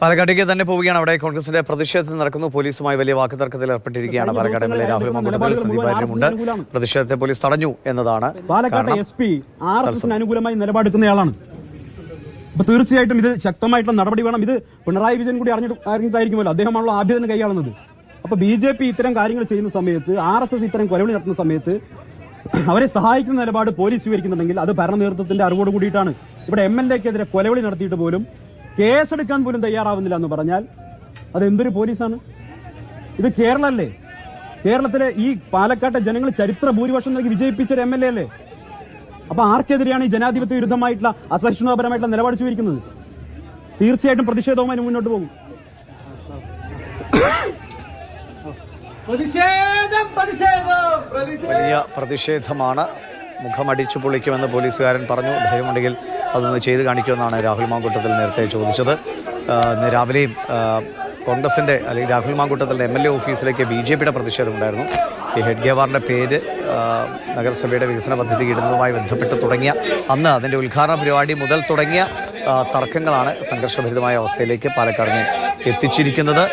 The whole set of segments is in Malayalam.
പാലക്കാട്ടേക്ക് തന്നെ പോവുകയാണ്. അവിടെ കോൺഗ്രസിന്റെ പ്രതിഷേധത്തിൽ നടക്കുന്നു. പോലീസുമായി വലിയ വാക്കുതർക്കത്തിൽ ഏർപ്പെട്ടിരിക്കുകയാണ് പാലക്കാട് എം.എൽ.എ. രാഹുൽ മാങ്കൂട്ടത്തിൽ. സന്ദീപ് വാര്യരുമുണ്ട്. പ്രതിഷേധത്തെ പോലീസ് തടഞ്ഞു എന്നതാണ്. പാലക്കാട്ടെ എസ്.പി ആർഎസ്എസിന് അനുകൂലമായി നിലപാടെടുക്കുന്നയാളാണ്. അപ്പൊ തീർച്ചയായിട്ടും ഇത് ശക്തമായിട്ടുള്ള നടപടി വേണം. ഇത് പിണറായി വിജയൻ കൂടി അറിഞ്ഞിട്ടായിരിക്കുമല്ലോ, അദ്ദേഹമാണല്ലോ ആഭ്യന്തര കൈയാളുന്നത്. അപ്പൊ ബി.ജെ.പി ഇത്തരം കാര്യങ്ങൾ ചെയ്യുന്ന സമയത്ത്, ആർഎസ്എസ് ഇത്തരം കൊലവിളി നടത്തുന്ന സമയത്ത് അവരെ സഹായിക്കുന്ന നിലപാട് പോലീസ് സ്വീകരിക്കുന്നുണ്ടെങ്കിൽ അത് ഭരണ നേതൃത്വത്തിന്റെ അറിവോട് കൂടിയിട്ടാണ്. ഇവിടെ എം.എൽ.എക്കെതിരെ കൊലവിളി നടത്തിയിട്ട് പോലും കേസെടുക്കാൻ പോലും തയ്യാറാവുന്നില്ല എന്ന് പറഞ്ഞാൽ അത് എന്തൊരു പോലീസാണ്? ഇത് കേരളല്ലേ? കേരളത്തിലെ ഈ പാലക്കാട്ടെ ജനങ്ങൾ ചരിത്ര ഭൂരിപക്ഷം നൽകി വിജയിപ്പിച്ചൊരു എം.എൽ.എ അല്ലേ? അപ്പൊ ആർക്കെതിരെയാണ് ഈ ജനാധിപത്യ വിരുദ്ധമായിട്ടുള്ള അസഹിഷ്ണുതാപരമായിട്ടുള്ള നിലപാട് സ്വീകരിക്കുന്നത്? തീർച്ചയായിട്ടും പ്രതിഷേധവുമായി മുന്നോട്ട് പോകും. വലിയ പ്രതിഷേധമാണ്. മുഖമടിച്ചു പൊളിക്കുമെന്ന് പോലീസുകാരൻ പറഞ്ഞു. ധൈര്യമുണ്ടെങ്കിൽ അതൊന്ന് ചെയ്ത് കാണിക്കുമെന്നാണ് രാഹുൽ മാങ്കൂട്ടത്തിൽ നേരത്തെ ചോദിച്ചത്. ഇന്ന് രാവിലെയും കോൺഗ്രസിന്റെ അല്ലെങ്കിൽ രാഹുൽ മാങ്കൂട്ടത്തിൻ്റെ എം.എൽ.എ. ഓഫീസിലേക്ക് ബി.ജെ.പിയുടെ പ്രതിഷേധമുണ്ടായിരുന്നു. ഈ ഹെഡ് ഗേവാറിൻ്റെ പേര് നഗരസഭയുടെ വികസന പദ്ധതി ഇടുന്നതുമായി ബന്ധപ്പെട്ട് തുടങ്ങിയ അന്ന് അതിൻ്റെ ഉദ്ഘാടന പരിപാടി മുതൽ തുടങ്ങിയ തർക്കങ്ങളാണ് സംഘർഷഭരിതമായ അവസ്ഥയിലേക്ക് പാലക്കാടിനെ എത്തിച്ചിരിക്കുന്നത്.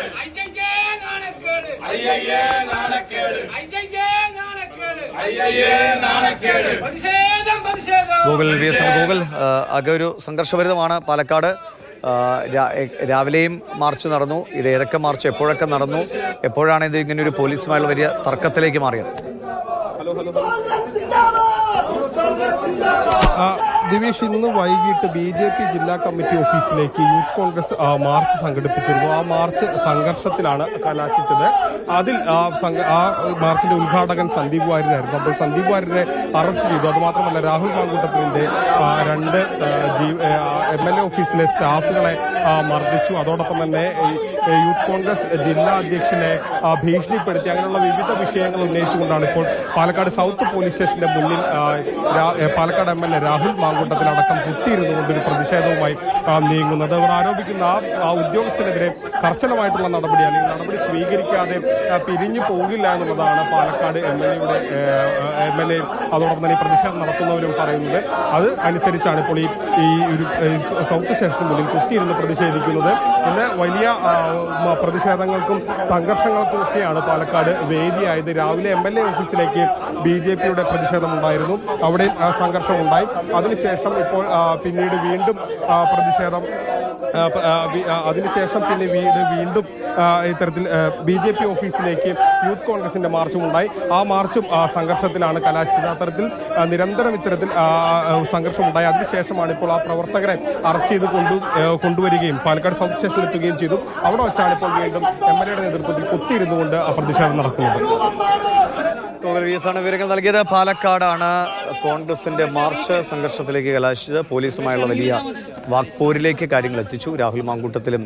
ഗൂഗിൾ ആകെ ഒരു സംഘർഷഭരിതമാണ് പാലക്കാട്. രാവിലെയും മാർച്ച് നടന്നു. ഇത് ഏതൊക്കെ മാർച്ച് എപ്പോഴൊക്കെ നടന്നു, എപ്പോഴാണ് ഇത് ഇങ്ങനെയൊരു പോലീസുമായുള്ള വലിയ തർക്കത്തിലേക്ക് മാറിയത്? ദിവേഷ്, ഇന്ന് വൈകിട്ട് ബി.ജെ.പി ജില്ലാ കമ്മിറ്റി ഓഫീസിലേക്ക് യൂത്ത് കോൺഗ്രസ് മാർച്ച് സംഘടിപ്പിച്ചിരുന്നു. ആ മാർച്ച് സംഘർഷത്തിലാണ് കലാശിച്ചത്. അതിൽ ആ മാർച്ചിന്റെ ഉദ്ഘാടകൻ സന്ദീപ് വാര്യരായിരുന്നു. അപ്പോൾ സന്ദീപ് വാര്യരെ അറസ്റ്റ് ചെയ്തു. അതുമാത്രമല്ല, രാഹുൽ മാങ്കൂട്ടത്തിന്റെ 2 എം.എൽ.എ. ഓഫീസിലെ സ്റ്റാഫുകളെ മർദ്ദിച്ചു. അതോടൊപ്പം തന്നെ യൂത്ത് കോൺഗ്രസ് ജില്ലാ അധ്യക്ഷനെ ഭീഷണിപ്പെടുത്തി. അങ്ങനെയുള്ള വിവിധ വിഷയങ്ങൾ ഉന്നയിച്ചുകൊണ്ടാണ് ഇപ്പോൾ പാലക്കാട് സൗത്ത് പോലീസ് സ്റ്റേഷന്റെ മുന്നിൽ പാലക്കാട് എം.എൽ.എ. രാഹുൽ മാങ്കൂട്ടത്തിലടക്കം കുത്തിയിരുന്നുകൊണ്ടൊരു പ്രതിഷേധവുമായി നീങ്ങുന്നത്. അവർ ആരോപിക്കുന്ന ആ ഉദ്യോഗസ്ഥനെതിരെ കർശനമായിട്ടുള്ള നടപടി അല്ലെങ്കിൽ നടപടി സ്വീകരിക്കാതെ പിരിഞ്ഞു പോകില്ല എന്നുള്ളതാണ് പാലക്കാട് എം.എൽ.എ. അതോടൊപ്പം തന്നെ പ്രതിഷേധം നടത്തുന്നവരും പറയുന്നത്. അത് അനുസരിച്ചാണ് ഇപ്പോൾ ഈ ഒരു സൗത്ത് സ്റ്റേഷന് മുന്നിൽ കുത്തിയിരുന്ന് പ്രതിഷേധിക്കുന്നത്. ഇന്ന് വലിയ പ്രതിഷേധങ്ങൾക്കും സംഘർഷങ്ങൾക്കും ഒക്കെയാണ് പാലക്കാട് വേദിയായത്. രാവിലെ എം.എൽ.എ. ഓഫീസിലേക്ക് ബി.ജെ.പിയുടെ പ്രതിഷേധമുണ്ടായിരുന്നു. അവിടെ സംഘർഷമുണ്ടായി. അതിനുശേഷം ഇപ്പോൾ പിന്നീട് വീണ്ടും പ്രതിഷേധം, അതിനുശേഷം പിന്നെ വീണ്ടും ഇത്തരത്തിൽ ബി.ജെ.പി ഓഫീസിലേക്ക് യൂത്ത് കോൺഗ്രസിന്റെ മാർച്ചും ഉണ്ടായി. ആ മാർച്ചും സംഘർഷത്തിലാണ് കലാശിച്ചത്. അത്തരത്തിൽ നിരന്തരം ഇത്തരത്തിൽ സംഘർഷമുണ്ടായി. അതിനുശേഷമാണ് ഇപ്പോൾ ആ പ്രവർത്തകരെ അറസ്റ്റ് ചെയ്ത് കൊണ്ടുവരികയും പാലക്കാട് സൗത്ത് സ്റ്റേഷനിൽ എത്തുകയും ചെയ്തു. അവിടെ വെച്ചാണ് ഇപ്പോൾ വീണ്ടും എം.എൽ.എയുടെ നേതൃത്വത്തിൽ കുത്തിയിരുന്നുകൊണ്ട് പ്രതിഷേധം നടക്കുന്നത്. വിവരങ്ങൾ നൽകിയത്. പാലക്കാടാണ് കോൺഗ്രസിന്റെ മാർച്ച് സംഘർഷത്തിലേക്ക് കലാശിച്ചത്. പോലീസുമായുള്ള വലിയ വാക്പോരിലേക്ക് കാര്യങ്ങൾ എത്തിച്ചു. രാഹുൽ മാങ്കൂട്ടത്തിലും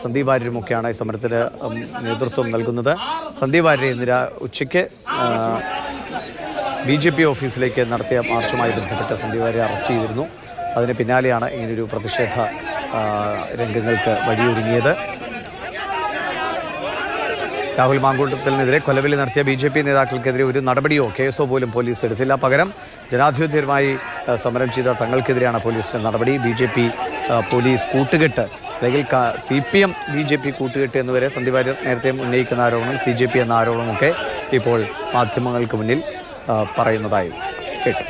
സന്ദീപ് വാര്യരുമൊക്കെയാണ് ഈ സമരത്തിന് നേതൃത്വം നൽകുന്നത്. സന്ദീപ് വാര്യരെ ഇന്ന് ഉച്ചയ്ക്ക് ബി.ജെ.പി ഓഫീസിലേക്ക് നടത്തിയ മാർച്ചുമായി ബന്ധപ്പെട്ട് സന്ദീപ് വാര്യരെ അറസ്റ്റ് ചെയ്തിരുന്നു. അതിന് പിന്നാലെയാണ് ഇങ്ങനൊരു പ്രതിഷേധ രംഗങ്ങൾക്ക് വഴിയൊരുങ്ങിയത്. രാഹുൽ മാങ്കൂട്ടത്തിനെതിരെ കൊലവിളി നടത്തിയ ബി.ജെ.പി നേതാക്കൾക്കെതിരെ ഒരു നടപടിയോ കേസോ പോലും പോലീസ് എടുത്തില്ല. പകരം ജനാധിപത്യപരമായി സമരം ചെയ്ത തങ്ങൾക്കെതിരെയാണ് പോലീസിന്റെ നടപടി. ബി.ജെ.പി പോലീസ് കൂട്ടുകെട്ട് അല്ലെങ്കിൽ CPM ബി.ജെ.പി കൂട്ടുകെട്ട് എന്നുവരെ സന്ദീപ് വാര്യർ നേരത്തെ ഉന്നയിക്കുന്ന ആരോപണം, CJP എന്ന ആരോപണമൊക്കെ ഇപ്പോൾ മാധ്യമങ്ങൾക്ക് മുന്നിൽ പറയുന്നതായി കേട്ടു.